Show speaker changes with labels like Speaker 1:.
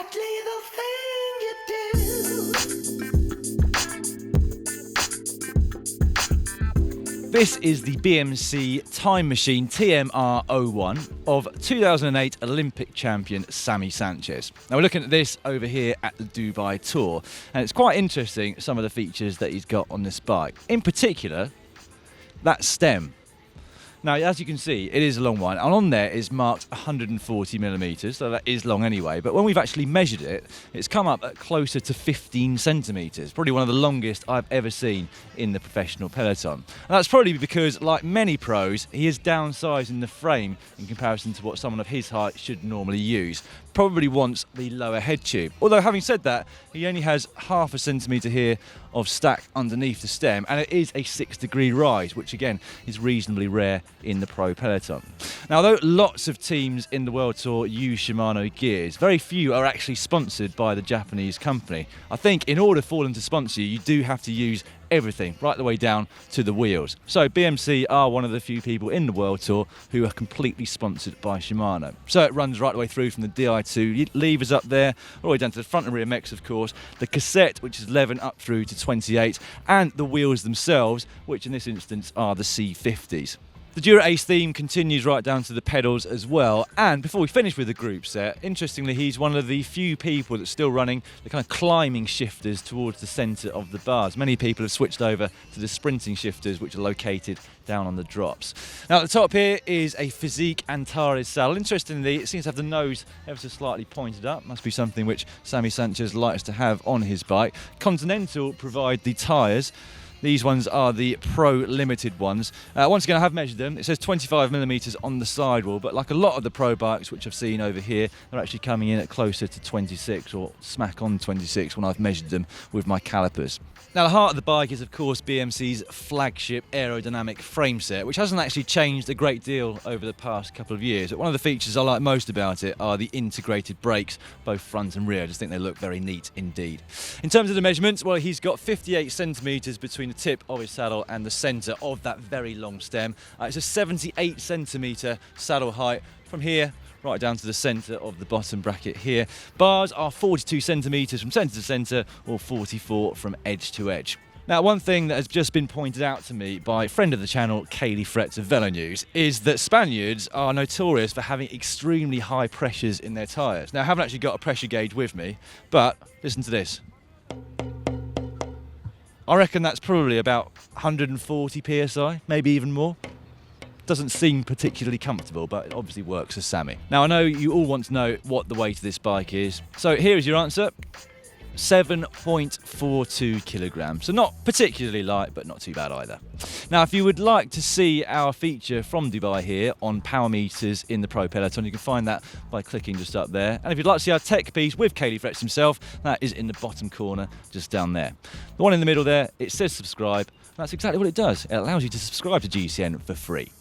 Speaker 1: That little thing you do.
Speaker 2: This is the BMC Timemachine TMR01 of 2008 Olympic champion Samuel Sanchez. Now we're looking at this over here at the Dubai Tour, and it's quite interesting some of the features that he's got on this bike. In particular, that stem. Now, as you can see, it is a long one, and on there is marked 140 millimeters, so that is long anyway. But when we've actually measured it, it's come up at closer to 15 centimeters, probably one of the longest I've ever seen in the professional peloton. And that's probably because, like many pros, he is downsizing the frame in comparison to what someone of his height should normally use. Probably wants the lower head tube. Although, having said that, he only has half a centimetre here of stack underneath the stem, and it is a 6-degree rise, which again is reasonably rare in the pro peloton. Now, although lots of teams in the World Tour use Shimano gears, very few are actually sponsored by the Japanese company. I think in order for them to sponsor you, you do have to use everything, right the way down to the wheels. So BMC are one of the few people in the World Tour who are completely sponsored by Shimano. So it runs right the way through from the Di2 levers up there, all the way down to the front and rear mechs, of course, the Cassette, which is 11 up through to 28, and the wheels themselves, which in this instance are the C50s. The Dura Ace theme continues right down to the pedals as well. And before we finish with the group set, interestingly, he's one of the few people that's still running the kind of climbing shifters towards the centre of the bars. Many people have switched over to the sprinting shifters, which are located down on the drops. Now, at the top here is a Physique Antares saddle. Interestingly, it seems to have the nose ever so slightly pointed up. Must be something which Samuel Sanchez likes to have on his bike. Continental provide the tyres. These ones are the Pro Limited ones. Once again, I have measured them. It says 25 millimeters on the sidewall, but like a lot of the Pro bikes which I've seen over here, they're actually coming in at closer to 26 or smack on 26 when I've measured them with my calipers. Now, the heart of the bike is, of course, BMC's flagship aerodynamic frame set, which hasn't actually changed a great deal over the past couple of years. But one of the features I like most about it are the integrated brakes, both front and rear. I just think they look very neat indeed. In terms of the measurements, well, he's got 58 centimeters between the tip of his saddle and the centre of that very long stem. It's a 78 centimetre saddle height from here right down to the centre of the bottom bracket here. Bars are 42 centimetres from centre to centre, or 44 from edge to edge. Now, one thing that has just been pointed out to me by a friend of the channel, Kaylee Fretz of Velo News, is that Spaniards are notorious for having extremely high pressures in their tyres. Now, I haven't actually got a pressure gauge with me, but listen to this. I reckon that's probably about 140 psi, maybe even more. Doesn't seem particularly comfortable, but it obviously works as Sammy. Now, I know you all want to know what the weight of this bike is, so here is your answer. 7.42 kilograms. So not particularly light, but not too bad either. Now, if you would like to see our feature from Dubai here on power meters in the Pro Peloton, you can find that by clicking just up there. And if you'd like to see our tech piece with Kaylee Fretz himself, that is in the bottom corner, just down there. The one in the middle there, it says subscribe. That's exactly what it does. It allows you to subscribe to GCN for free.